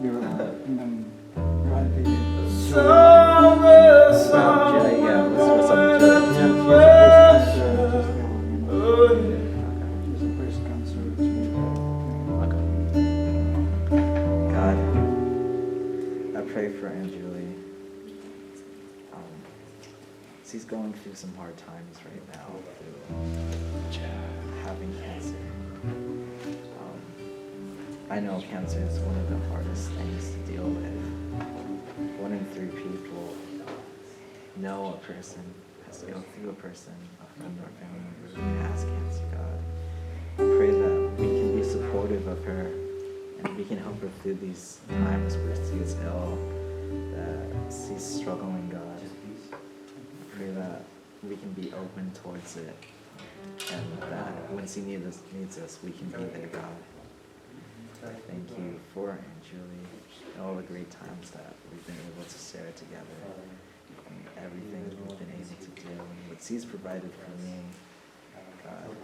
Your your auntie. What's up, Jay? Yeah, what's up, Jay? Yeah, she has breast cancer. Just she has breast cancer. God, I pray for Anjuli. She's going through some hard times right now through having cancer. I know cancer is one of the hardest things to deal with. 1 in 3 people know a person, has to go through a person, a friend or family member who has cancer, God. I pray that we can be supportive of her and we can help her through these times where she is ill, that she's struggling, God. I pray that we can be open towards it and that when she needs us, we can be there, God. Thank you for Anjuli and all the great times that we've been able to share together and everything we've been able to do and what she's provided for me. God,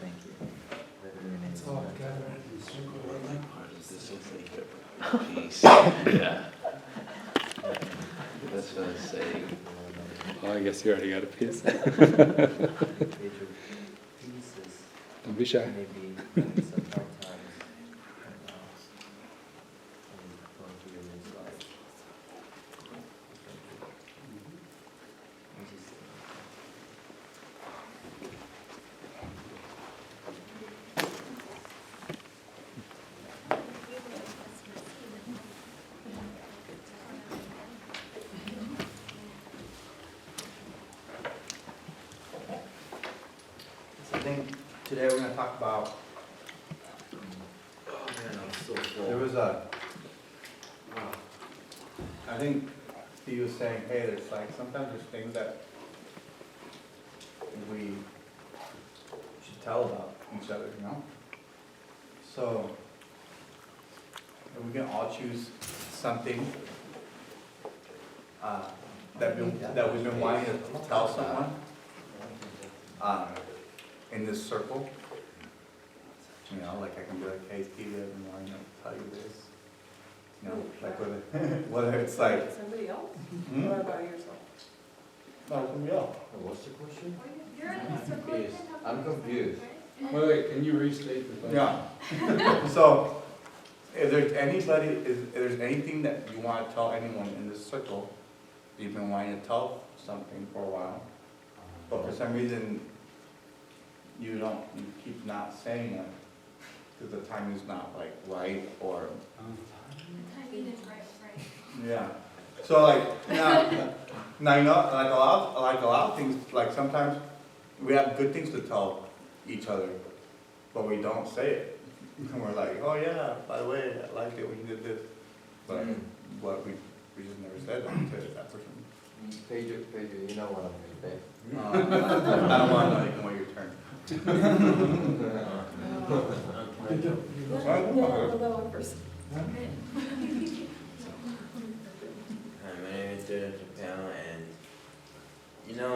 thank you. In your name, amen. Peace. Yeah. That's what I say. Oh, I guess you already got a piece. Don't be shy. I think today we're going to talk about, there was I think Steve was saying, hey, there's like, sometimes there's things that we should tell about each other, you know? So, we can all choose something that we've been wanting to tell someone in this circle. You know, like I can be like, hey Steve, I've been wanting to tell you this. You know, like whether it's like Somebody else? Hmm? Or about yourself? No, somebody else. What's the question? Yes, I'm confused. Wait, can you restate the question? Yeah. So, if there's anybody, if there's anything that you want to tell anyone in this circle, you've been wanting to tell something for a while, but for some reason you keep not saying it because the time is not like right or. Timing is right. Yeah. So like now you know like a lot of things, like sometimes we have good things to tell each other, but we don't say it. And we're like, oh yeah, by the way, I liked it when you did this. But what we just never said that to that person. Pedro, you know what I'm going to say. I don't want to know, you can wait your turn. I'll go on first. Hi, my name is Jordan Chappelle, and you know,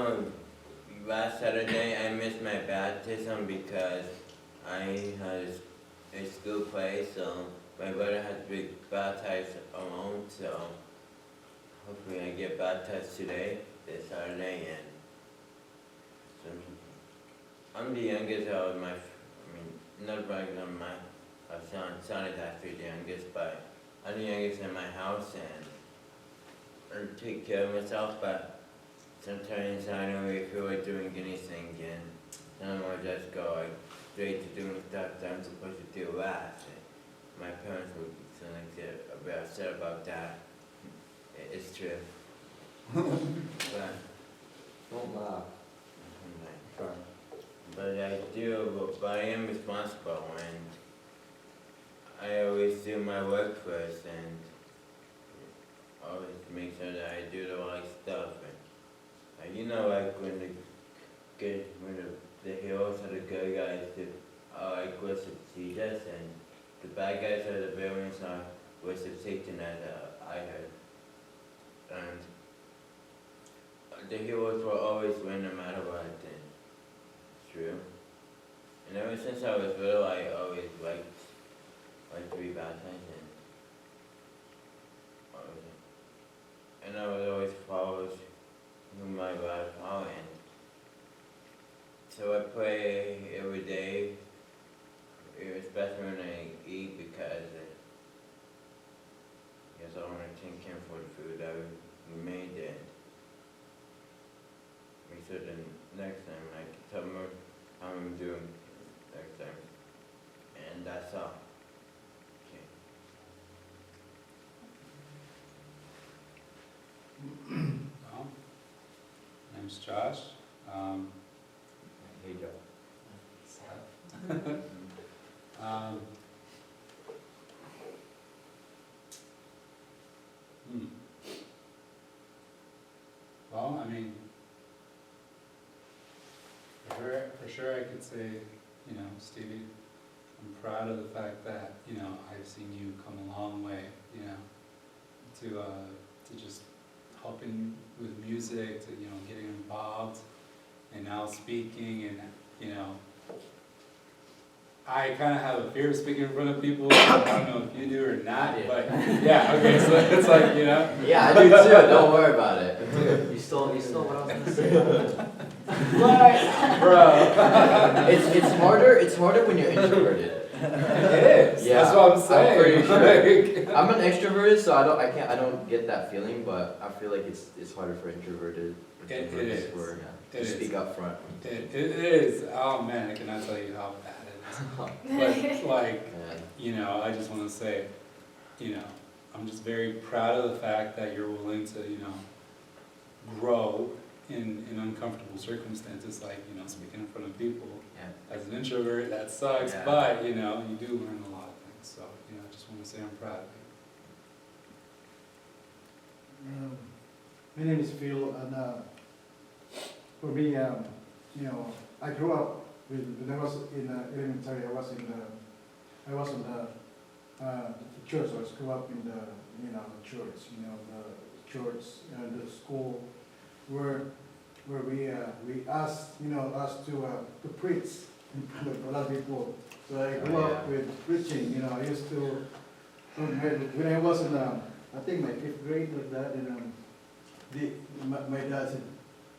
last Saturday I missed my baptism because I had a school play, so my brother had to be baptized alone, so hopefully I get baptized today, this Saturday, and so I'm the youngest out of not bragging on my son is actually the youngest, but I'm the youngest in my house, and I take care of myself, but sometimes I don't really feel like doing anything, and then I just go like straight to doing stuff that I'm supposed to do last. And my parents would get a bit upset about that. It's true. But Don't laugh. but I do, but I am responsible, and I always do my work first, and always make sure that I do the right stuff. And you know, like when the heroes or the good guys do, are like worship Jesus, and the bad guys or the villains are worship Satan, as I heard. And the heroes will always win no matter what. And it's true. And ever since I was little, I always liked to be baptized. And can't care for the food, we made it. We said then next time, like, tell them how I'm doing next time. And that's all. Okay. Well, name's Josh. Hey, Joe. Um, hmm. Well, I mean, for sure I could say, Stevie, I'm proud of the fact that, I've seen you come a long way, to just helping with music, to, getting involved, and now speaking, and, I kind of have a fear of speaking in front of people. I don't know if you do or not, but yeah, okay, so it's like, Yeah, I do too, don't worry about it. You stole what I was gonna say. bro. It's harder when you're introverted. It is. Yeah, That's what I'm I'm saying. pretty Like, I'm an extroverted, so I don't get that feeling, but I feel like it's harder for introverted. It introverts is. where, It to is. speak up front. it is. Oh man, I cannot tell you how bad it is. But like, And I just want to say, I'm just very proud of the fact that you're willing to, grow in uncomfortable circumstances, like, speaking in front of people. yeah. As an introvert, that sucks, Yeah. but, you do learn a lot of things. So, I just want to say I'm proud of you. My name is Phil, and for me, I grew up when I was in elementary. I was in the church. I grew up in the church. The church and the school where we asked us to preach in front of a lot of people. So I grew up with preaching. I used to when I was in I think my 5th grade or that, my dad said,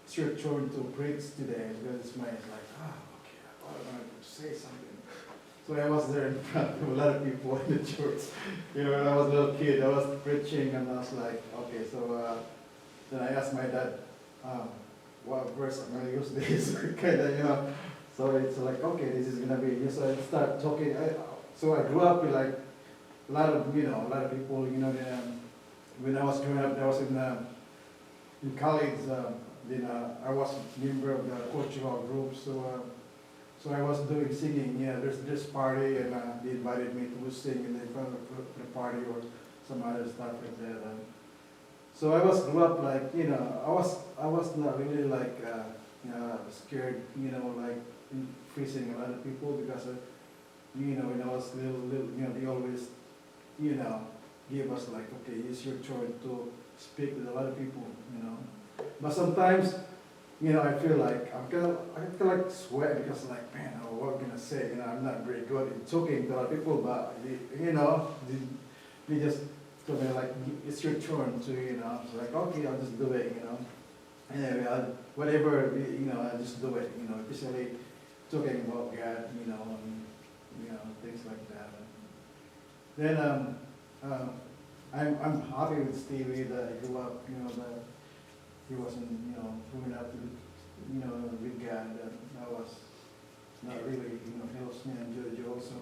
"It's your turn to preach today." Because my like, okay, I want to say something. So I was there in front of a lot of people in the church. When I was a little kid, I was preaching, and I was like, okay. So then I asked my dad, what verse I'm gonna use this, kind of, So it's like, okay, this is gonna be. So I start talking. So I grew up with like a lot of people. When I was growing up, I was in college. I was a member of the cultural group. So I was doing singing. There's this party, and they invited me to sing in front of the party or some other stuff like that. So I grew up like I was not really like scared, like facing a lot of people because when I was little, they always give us like, okay, it's your turn to speak with a lot of people, But sometimes, I feel like I feel like sweat because like, man, what can I say? I'm not very good in talking to other people, but they just told me like, it's your turn to, so like, okay, I'll just do it, Anyway, whatever, I just do it, especially talking about God, and things like that. Then I'm happy with Stevie that he grew up, that he wasn't, growing up with God. That was not really, helps me and Jojo also.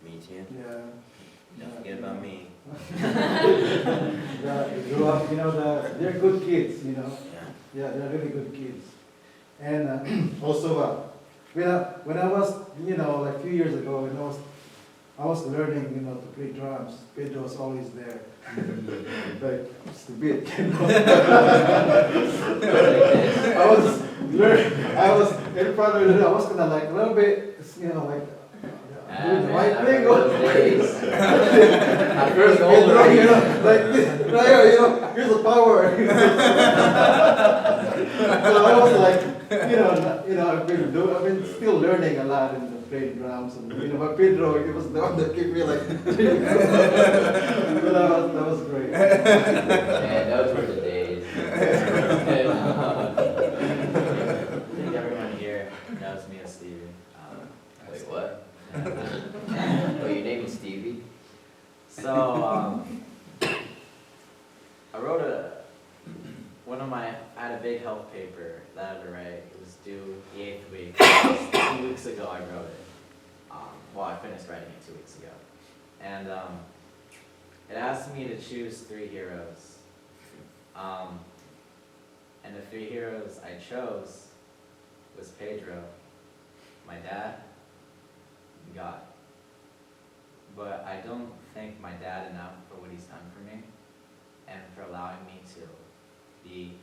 Me too. Yeah. Don't forget about me. They grew up, they're good kids, Yeah. Yeah, they're really good kids. And also, when I was, like a few years ago, when I was learning, to play drums. Pedro was always there. Like, just a bit, I was in front of it, I was kind of like a little bit, like, doing the right thing. I'm First, getting older. like this, right here, here's the power. So I was like, I've been still learning a lot in the playing drums, and but Pedro, he was the one that gave me like, but that was great. Man, those were the days. I think everyone here knows me as Stevie. Wait, what? Oh, your name is Stevie? So, I wrote I had a big health paper that I had to write. It was due the 8th week. 2 weeks ago I wrote it. Well, I finished writing it 2 weeks ago. And it asked me to choose 3 heroes. And the 3 heroes I chose was Pedro, my dad, and God. But I don't thank my dad enough for what he's done for me and for allowing me to be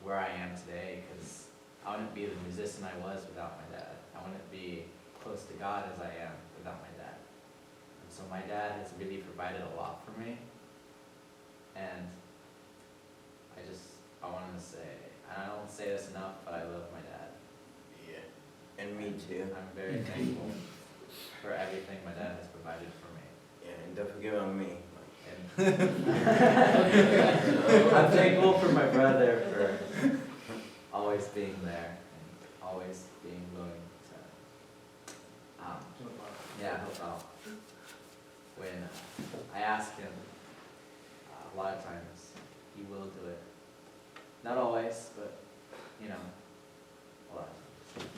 where I am today, because I wouldn't be the musician I was without my dad. I wouldn't be close to God as I am without my dad. And so my dad has really provided a lot for me. And I wanted to say, and I don't say this enough, but I love my dad. Yeah. And me too. I'm very thankful for everything my dad has provided for me. Yeah, and don't forget about me. And I'm thankful for my brother for always being there and always being willing to help out. When I ask him, a lot of times he will do it. Not always, but a lot of times.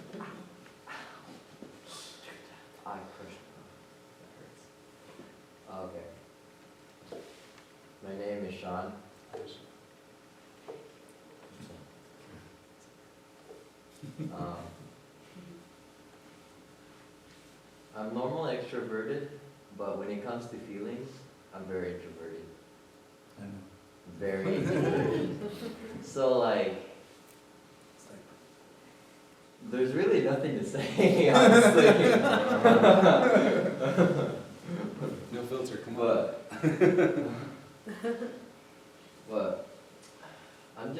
I pushed. That hurts. Okay. My name is Sean. I'm normally extroverted, but when it comes to feelings, I'm very introverted. I know. Very introverted. So there's really nothing to say, honestly. No filter, come on. But I'm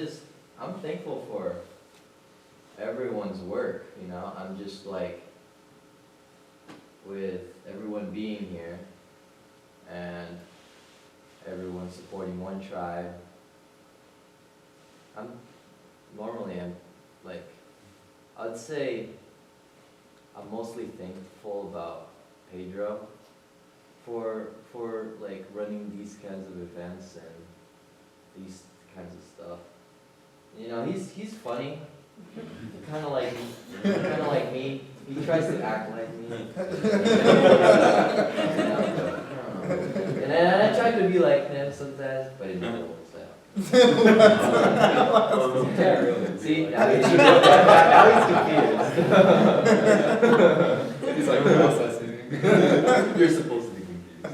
thankful for everyone's work, I'm just with everyone being here and everyone supporting one tribe. I'd say I'm mostly thankful about Pedro for running these kinds of events and these kinds of stuff. He's funny, kind of like me. He tries to act like me. And I try to be like him sometimes, but it never works out. See, now he's confused. He's like processing. You're supposed to be confused.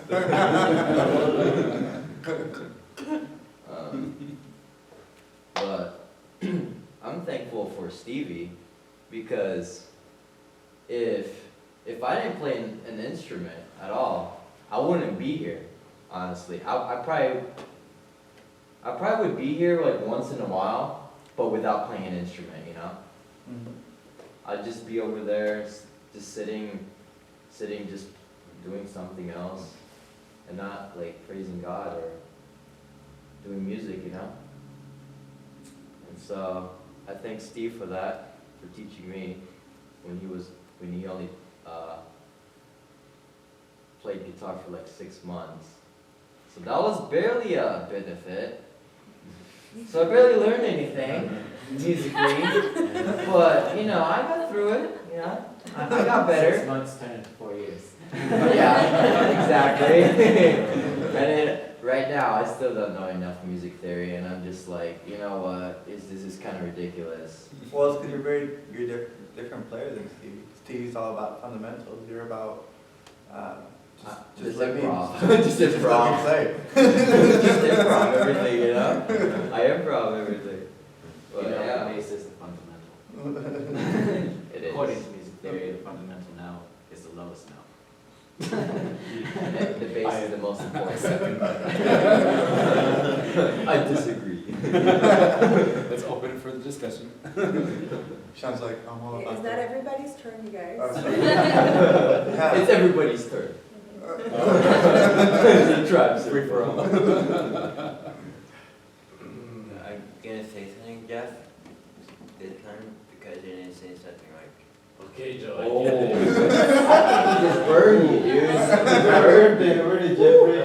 But I'm thankful for Stevie, because if I didn't play an instrument at all, I wouldn't be here. Honestly, I probably would be here once in a while, but without playing an instrument. I'd just be over there, just sitting, just doing something else, and not praising God or doing music. And so I thank Steve for that, for teaching me when he only played guitar for 6 months. So that was barely a benefit. So I barely learned anything musically, but I got through it. I got better. 6 months turned into 4 years. Yeah, exactly. And then right now I still don't know enough music theory, and I'm just you know what? This is kind of ridiculous. Well, it's because you're different player than Stevie. Stevie's all about fundamentals. You're about Just let me improv. Just just let me improv. play. Just improv everything. I improv everything. But yeah, bass is the fundamental. it is. According to music theory, the fundamental note is the lowest note. The bass is the most important. I disagree. Let's open it for the discussion. Sounds like I'm all about Is that everybody's turn, you guys? Yeah. It's everybody's turn. The tribe's free for all. I'm gonna say something, Jeff, this time, because you didn't say something Okay, Joe. Oh. Just burned you, dude. Birthday, Jeffrey.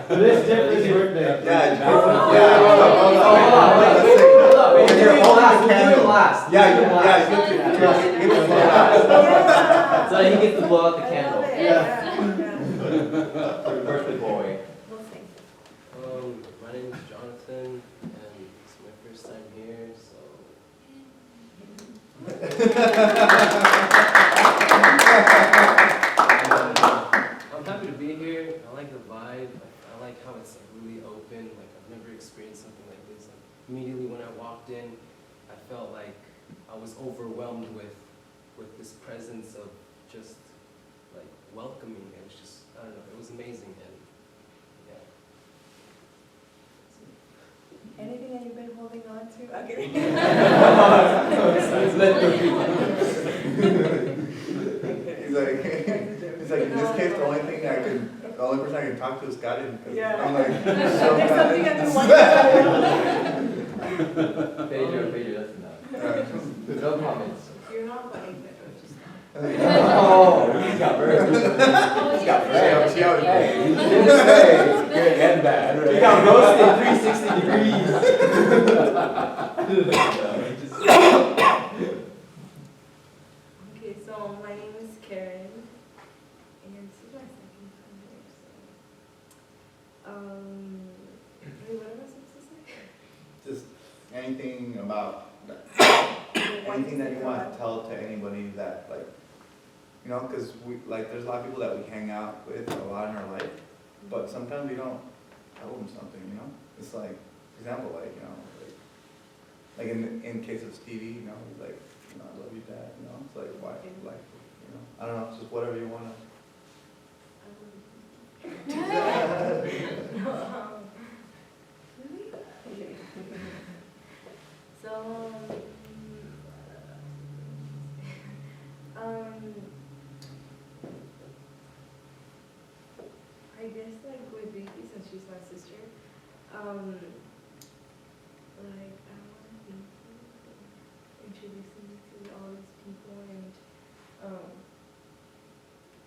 Today's Jeffrey's birthday. Yeah, Hold on, wait, Let's hold on, wait, We're we'll do it last, we'll do candle. it last. Yeah, We'll do it yeah, last. you get to Yeah. So he gets to blow out the I candle. love it. Yeah. For the birthday boy. We'll see. My name is Jonathan, and it's my first time here, so. I'm happy to be here. I like the vibe. I like how it's like really open. Like I've never experienced something like this. Like, immediately when I walked in, I felt like I was overwhelmed with this presence of just like welcoming. It was just, I don't know, it was amazing, and yeah. Anything that you've been holding on to? Okay. He's like, in this case, the only person I can talk to is God, and Yeah. I'm like, There's so something I've been wanting Pedro, that's enough. No comments. to. You're not wanting to. Oh, he's got burned. He's got burned. See how it Hey, he didn't say good and bad. He got roasted 360 degrees. Okay, so my name is Karen, and this is my second time here, so. Wait, what am I supposed to say? just anything about, anything that you want to tell to anybody that, like, you know, because there's a lot of people that we hang out with a lot in our life, but sometimes we don't tell them something, you know? It's like, for example, like, you know, like in case of Stevie, you know, he's like, you know, I love you, Dad, you know? It's like, why, like, you know, I don't know, it's just whatever you want So, I guess like with Vicky, since she's my sister, like I want to thank you for introducing me to all these people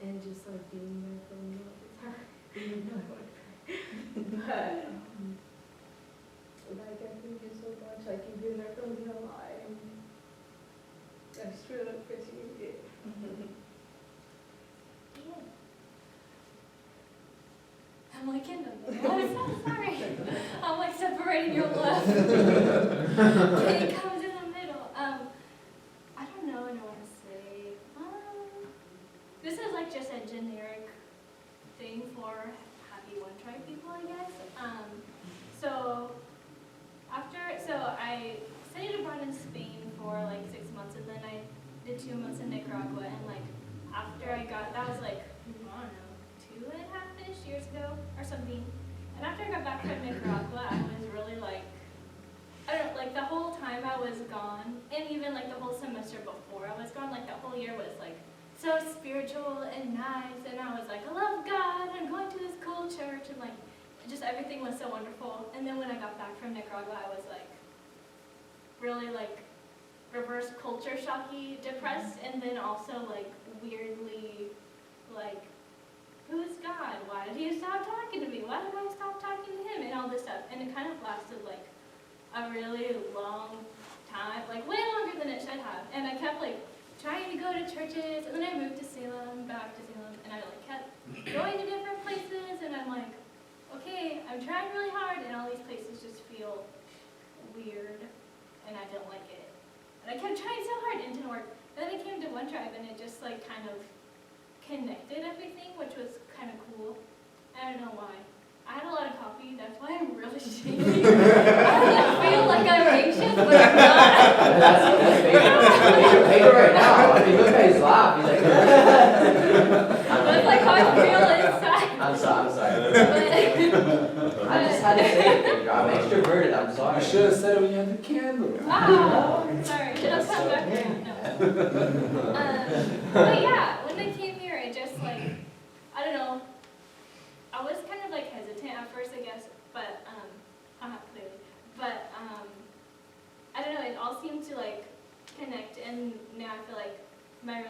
and just like being there for me all the time. Even though I want to cry. But like I thank you so much. Like you've been there for me a lot, and I just really appreciate it. I'm like in the middle. I'm so sorry. I'm like separating your love. It comes in the middle. I don't know what I want to say. This is like just a generic thing for happy One Tribe people, I guess. So I studied abroad in Spain for like 6 months, and then I did 2 months in Nicaragua, and like after I got, that was like, I don't know, 2.5-ish years ago or something. And after I got back from Nicaragua, I was really like, I don't know, like the whole time I was gone, and even like the whole semester before I was gone, like that whole year was like so spiritual and nice, and I was like, I love God, I'm going to this cool church, and like, just everything was so wonderful. And then when I got back from Nicaragua, I was like, really like reverse culture shocky, depressed, and then also like weirdly like, who is God? Why did he stop talking to me? Why did I stop talking to him? And all this stuff. And it kind of lasted like a really long time, like way longer than it should have. And I kept like trying to go to churches, and then I moved to Salem, back to Salem, and I like kept going to different places, and I'm like, okay, I'm trying really hard, and all these places just feel weird, and I don't like it. And I kept trying so hard, and it didn't work. Then I came to One Tribe, and it just like kind of connected everything, which was kind of cool. I don't know why. I had a lot of coffee, that's why I'm really shaky. I feel like I'm anxious, but I'm not. That's Pedro right now. I mean, look at his laugh. He's like, That's like how I feel inside. I'm sorry. But, I just had to say it, Pedro. I'm extroverted. I'm sorry. You should have said it when you had the candle. wow, sorry, did I come back there? No. But yeah, when I came here, it just like, I don't know, I was kind of like hesitant at first, I guess, but, clearly, but, I don't know, it all seemed to like connect, and now I feel like my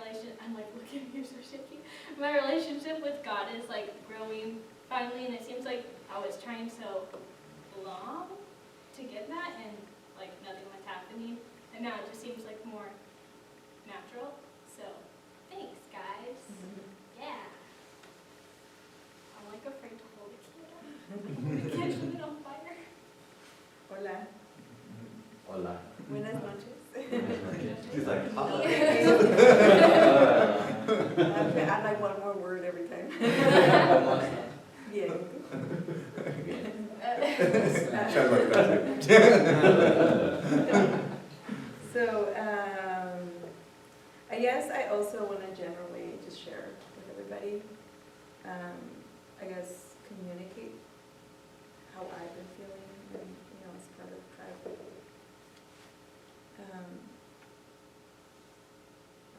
I'm like looking at you so shaky. My relationship with God is like growing finally, and it seems like I was trying so long to get that, and like nothing was happening, and now it just seems like more natural. So thanks, guys. Yeah. I'm like afraid to hold a kid. Catch it on fire. Hola, Hola. buenas noches. She's like, No, "Hi." I have to add like one more word every time. Bien. Sounds like that too. So, I guess I also want to generally just share with everybody, I guess communicate how I've been feeling, and, as part of Tribe.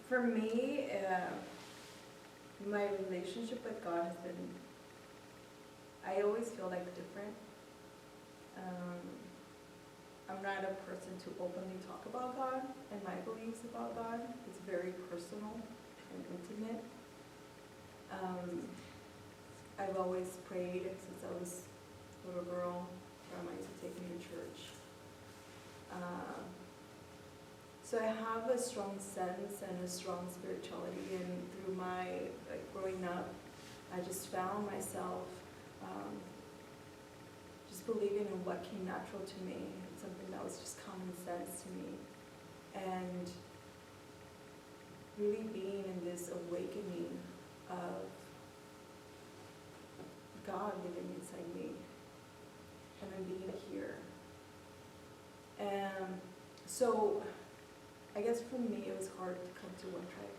For me, my relationship with God has been, I always feel like different. I'm not a person to openly talk about God and my beliefs about God. It's very personal and intimate. I've always prayed since I was a little girl. Grandma used to take me to church. So I have a strong sense and a strong spirituality, and through my growing up, I just found myself just believing in what came natural to me, something that was just common sense to me, and really being in this awakening of God living inside me, and then being here. And so I guess for me it was hard to come to One Tribe.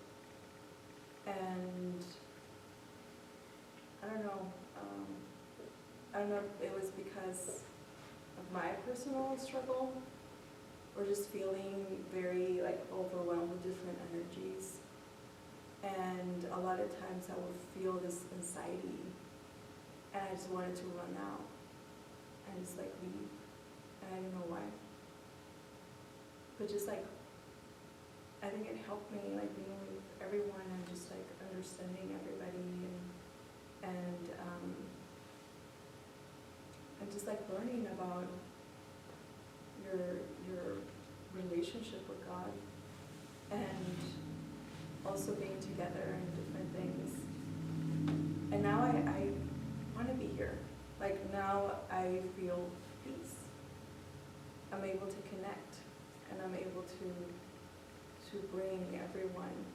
And I don't know if it was because of my personal struggle or just feeling very overwhelmed with different energies. And a lot of times I would feel this anxiety and I just wanted to run out and just leave. And I didn't know why. But just I think it helped me being with everyone and just understanding everybody and just learning about your relationship with God, and also being together and different things. And now I want to be here. Now I feel peace. I'm able to connect, and I'm able to bring everyone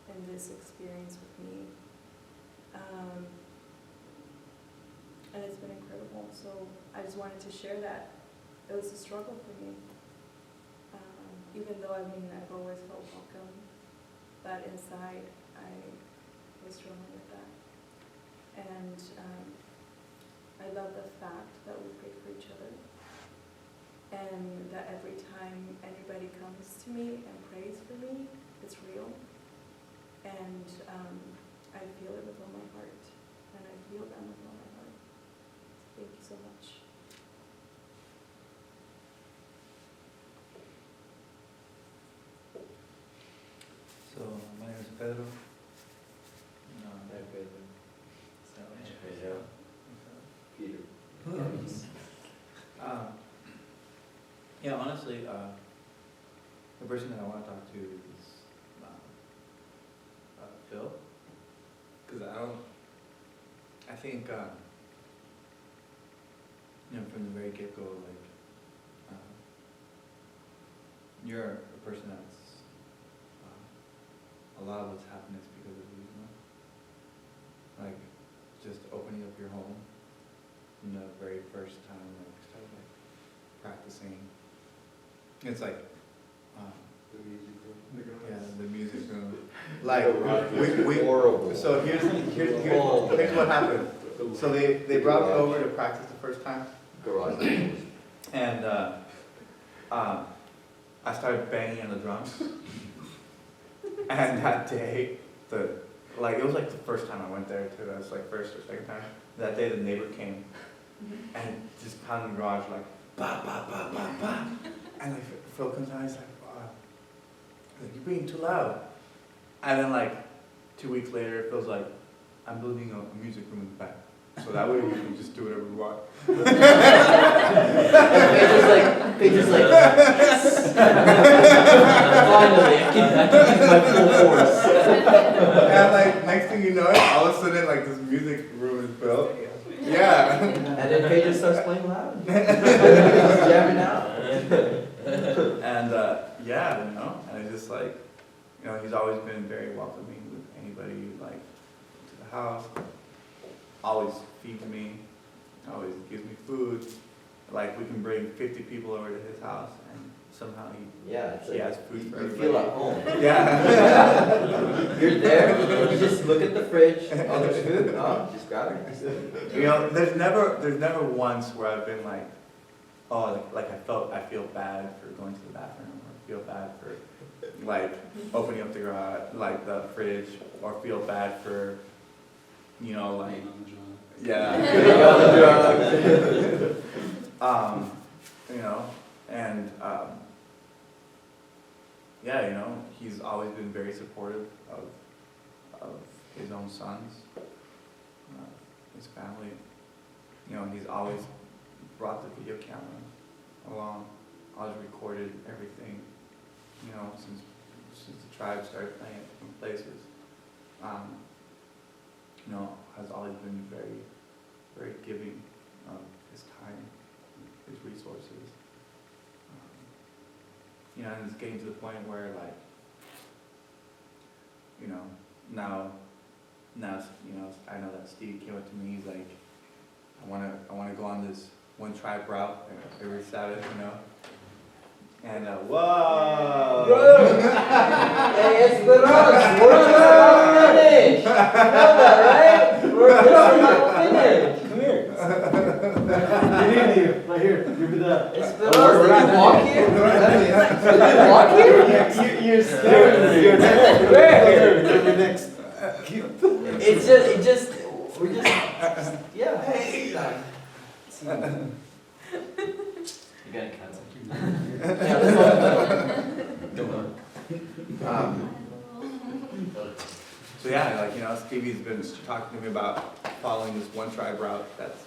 in this experience with me. And it's been incredible. So I just wanted to share that. It was a struggle for me. Even though, I've always felt welcome, but inside I was struggling with that. And I love the fact that we pray for each other, and that every time anybody comes to me and prays for me, it's real. And I feel it with all my heart, and I feel them with all my heart. Thank you so much. So, my name is Pedro. Peter. Yeah, honestly, the person that I want to talk to is Phil, because I think, from the very get-go, you're a person that's, a lot of what's happened is because of you, just opening up your home from the very first time, started practicing. It's The music room. yeah, the music room. We Horrible. so here's what happened. So they brought me over to practice the first time, Garage. and I started banging on the drums. And that day, it was the first time I went there too. That was first or second time. That day the neighbor came and just pounded the garage ba ba ba ba ba. And Phil comes out, he's like, you're being too loud. And then like 2 weeks later, it feels like I'm building a music room in the back. So that way we can just do whatever we want. Paige is like, yes! Finally, I can use my full force. And like next thing you know, all of a sudden like this music room is built. Yeah. And then Paige just starts playing loud. Jamming out. And yeah, you know, and it's just like, you know, he's always been very welcoming with anybody like to the house. Always feeds me, always gives me food. Like we can bring 50 people over to his house and somehow Yeah, it's he like, has food you for feel everybody. at home. Yeah. You're there, you just look at the fridge, oh, there's food, oh, just grab it. You know, there's never once where I've been like, oh, like I feel bad for going to the bathroom, or feel bad for like opening up the garage, like the fridge, or feel bad for, you know, like, Being on the job. yeah. You know, and yeah, you know, he's always been very supportive of his own sons, his family. You know, he's always brought the video camera along, always recorded everything, you know, since the tribe started playing it in places. You know, has always been very, very giving of his time, his resources. You know, and it's getting to the point where like, you know, now, you know, I know that Steve came up to me, he's like, I wanna go on this one tribe route every Sabbath, you know. And whoa! Hey, it's the Rocks, we're just about finished! You know that, right? We're just about finished! Come here. You need you, right here, give me that. It's the Rocks, did you walk here? Did you walk here? You're scared. You're next. It's just, we're just, yeah. You gotta cancel. Yeah, So yeah, like, you know, Stevie's been talking to me about following this one tribe route that's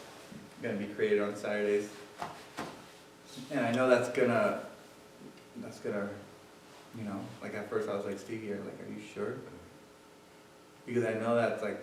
gonna be created on Saturdays. And I know that's gonna, you know, like at first I was like, Stevie, like, are you sure? Because I know that's like